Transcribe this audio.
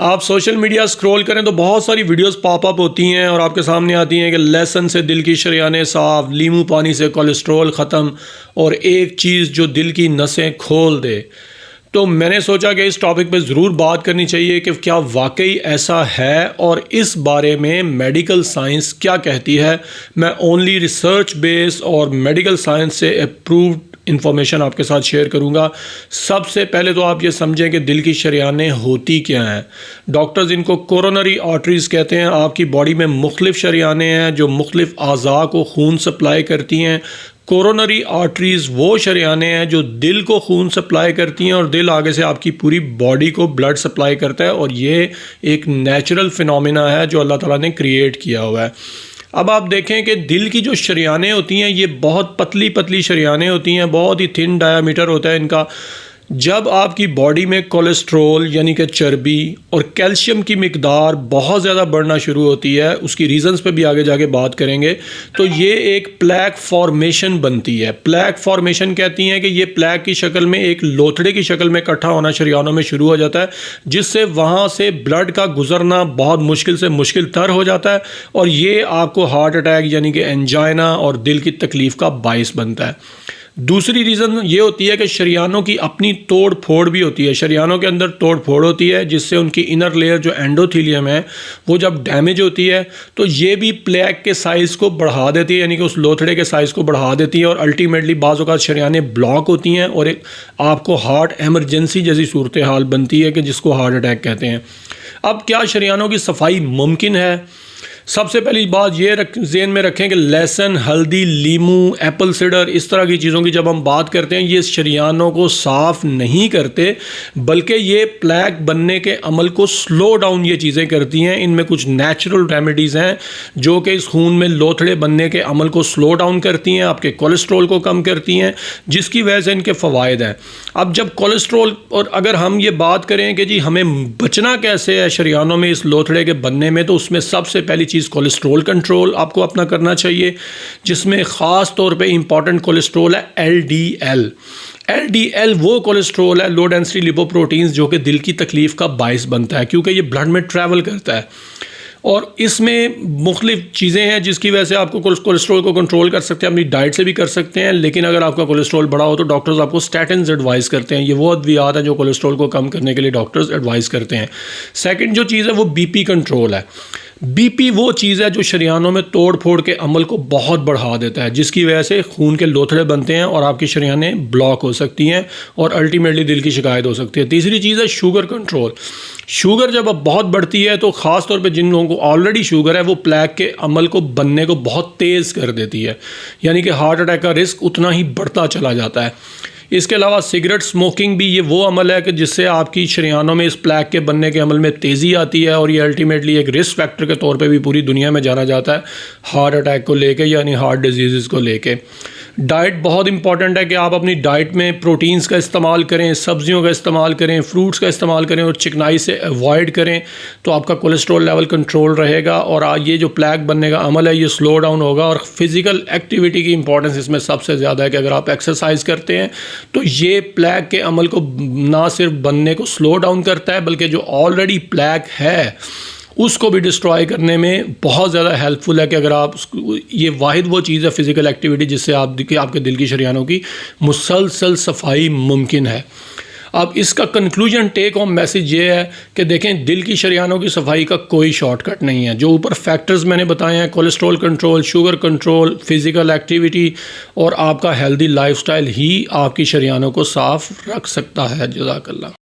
आप social media scroll करें तो बहुत सारी वीडियोस पॉपअप होती हैं और आपके सामने आती हैं कि लहसुन से दिल की शरीयानें साफ़, नींबू पानी से कोलेस्ट्रॉल ख़त्म और एक चीज़ जो दिल की नसें खोल दे। तो मैंने सोचा कि इस टॉपिक पे ज़रूर बात करनी चाहिए कि क्या वाकई ऐसा है और इस बारे में मेडिकल साइंस क्या कहती है। मैं ओनली रिसर्च बेस्ड और मेडिकल साइंस से अप्रूव्ड इन्फॉर्मेशन आपके साथ शेयर करूंगा। सबसे पहले तो आप ये समझें कि दिल की शरीयानें होती क्या हैं। डॉक्टर्स इनको कोरोनरी आर्टरीज़ कहते हैं। आपकी बॉडी में मुख्तलिफ शरीयानें हैं जो मुख्तलिफ अज़ा को खून सप्लाई करती हैं। कोरोनरी आर्टरीज़ वो शरीयानें हैं जो दिल को खून सप्लाई करती हैं और दिल आगे से आपकी पूरी बॉडी को ब्लड सप्लाई करता है और ये एक नेचुरल फिनोमिना है जो अल्लाह ताला ने क्रिएट किया हुआ है। अब आप देखें कि दिल की जो शरीयानें होती हैं ये बहुत पतली पतली शरीयानें होती हैं, बहुत ही थिन डायामीटर होता है इनका। जब आपकी बॉडी में कोलेस्ट्रॉल यानी कि चर्बी और कैल्शियम की मिकदार बहुत ज़्यादा बढ़ना शुरू होती है, उसकी रीज़न्स पे भी आगे जाके बात करेंगे, तो ये एक प्लैक फॉर्मेशन बनती है। प्लैक फॉर्मेशन कहती हैं कि ये प्लैक की शक्ल में एक लोथड़े की शक्ल में इकट्ठा होना शरीयानों में शुरू हो जाता है, जिससे वहाँ से ब्लड का गुजरना बहुत मुश्किल से मुश्किल तर हो जाता है और ये आपको हार्ट अटैक यानी कि एंजाइना और दिल की तकलीफ़ का बाइस बनता है। दूसरी रीज़न ये होती है कि शरीयानों की अपनी तोड़ फोड़ भी होती है। शरीयानों के अंदर तोड़ फोड़ होती है जिससे उनकी इनर लेयर जो एंडोथीलियम है वो जब डैमेज होती है तो ये भी प्लैक के साइज़ को बढ़ा देती है, यानी कि उस लोथड़े के साइज़ को बढ़ा देती है और अल्टीमेटली बाज़ औक़ात शरीयानें ब्लॉक होती हैं और एक आपको हार्ट एमरजेंसी जैसी सूरत हाल बनती है कि जिसको हार्ट अटैक कहते हैं। अब क्या शरीयानों की सफाई मुमकिन है? सबसे पहली बात ये ज़हन में रखें कि लहसुन, हल्दी, लीमू, एप्पल साइडर इस तरह की चीज़ों की जब हम बात करते हैं ये शरीयानों को साफ़ नहीं करते, बल्कि ये प्लैक बनने के अमल को स्लो डाउन ये चीज़ें करती हैं। इनमें कुछ नेचुरल रेमेडीज़ हैं जो कि इस खून में लोथड़े बनने के अमल को स्लो डाउन करती हैं, आपके कोलेस्ट्रॉल को कम करती हैं, जिसकी वजह से इनके फ़वाइद हैं। अब जब कोलेस्ट्रॉल और अगर हम ये बात करें कि जी हमें बचना कैसे है शरीयानों में इस लोथड़े के बनने में, तो उसमें सबसे पहली चीज़ कोलेस्ट्रॉल कंट्रोल आपको अपना करना चाहिए, जिसमें ख़ास तौर पे इंपॉर्टेंट कोलेस्ट्रॉल है एलडीएल। एलडीएल वो कोलेस्ट्रॉल है, लो डेंसिटी लिपोप्रोटीन्स, जो कि दिल की तकलीफ़ का बाइस बनता है क्योंकि ये ब्लड में ट्रैवल करता है और इसमें मुख्तलिफ चीज़ें हैं जिसकी वजह से आपको कोलेस्ट्रॉल को कंट्रोल कर सकते हैं। अपनी डाइट से भी कर सकते हैं, लेकिन अगर आपका कोलेस्ट्रॉल बढ़ा हो तो डॉक्टर्स आपको स्टैटिन्स एडवाइस करते हैं। ये वो अद्वियात है जो कोलेस्ट्रॉल को कम करने के लिए डॉक्टर्स एडवाइस करते हैं। सेकंड जो चीज़ है वो बीपी कंट्रोल है। बीपी वो चीज़ है जो शरीयानों में तोड़ फोड़ के अमल को बहुत बढ़ा देता है, जिसकी वजह से खून के लोथड़े बनते हैं और आपकी शरीयानें ब्लॉक हो सकती हैं और अल्टीमेटली दिल की शिकायत हो सकती है। तीसरी चीज़ है शुगर कंट्रोल। शुगर जब अब बहुत बढ़ती है तो ख़ास तौर पे जिन लोगों को ऑलरेडी शुगर है वो प्लैक के अमल को बनने को बहुत तेज़ कर देती है, यानी कि हार्ट अटैक का रिस्क उतना ही बढ़ता चला जाता है। इसके अलावा सिगरेट स्मोकिंग भी ये वो अमल है कि जिससे आपकी शरीयानों में इस प्लैक के बनने के अमल में तेज़ी आती है और ये अल्टीमेटली एक रिस्क फैक्टर के तौर पे भी पूरी दुनिया में जाना जाता है हार्ट अटैक को लेके, यानी हार्ट डिजीज़ को लेके। डाइट बहुत इंपॉर्टेंट है कि आप अपनी डाइट में प्रोटीन्स का इस्तेमाल करें, सब्जियों का इस्तेमाल करें, फ्रूट्स का इस्तेमाल करें और चिकनाई से अवॉइड करें, तो आपका कोलेस्ट्रॉल लेवल कंट्रोल रहेगा और ये जो प्लैक बनने का अमल है ये स्लो डाउन होगा। और फिज़िकल एक्टिविटी की इंपॉर्टेंस इसमें सबसे ज़्यादा है कि अगर आप एक्सरसाइज करते हैं तो ये प्लैक के अमल को ना सिर्फ बनने को स्लो डाउन करता है बल्कि जो ऑलरेडी प्लैक है उसको भी डिस्ट्रॉय करने में बहुत ज़्यादा हेल्पफुल है कि अगर आप ये वाहिद वो चीज़ है फ़िज़िकल एक्टिविटी जिससे आपके दिल की शरीयानों की मुसलसल सफाई मुमकिन है। अब इसका कंक्लूजन टेक होम मैसेज ये है कि देखें, दिल की शरीयानों की सफाई का कोई शॉर्टकट नहीं है। जो ऊपर फैक्टर्स मैंने बताए हैं, cholesterol control, sugar control, physical activity और आपका हेल्दी लाइफस्टाइल ही आपकी शरीयानों को साफ़ रख सकता है। जज़ाकल्लाह।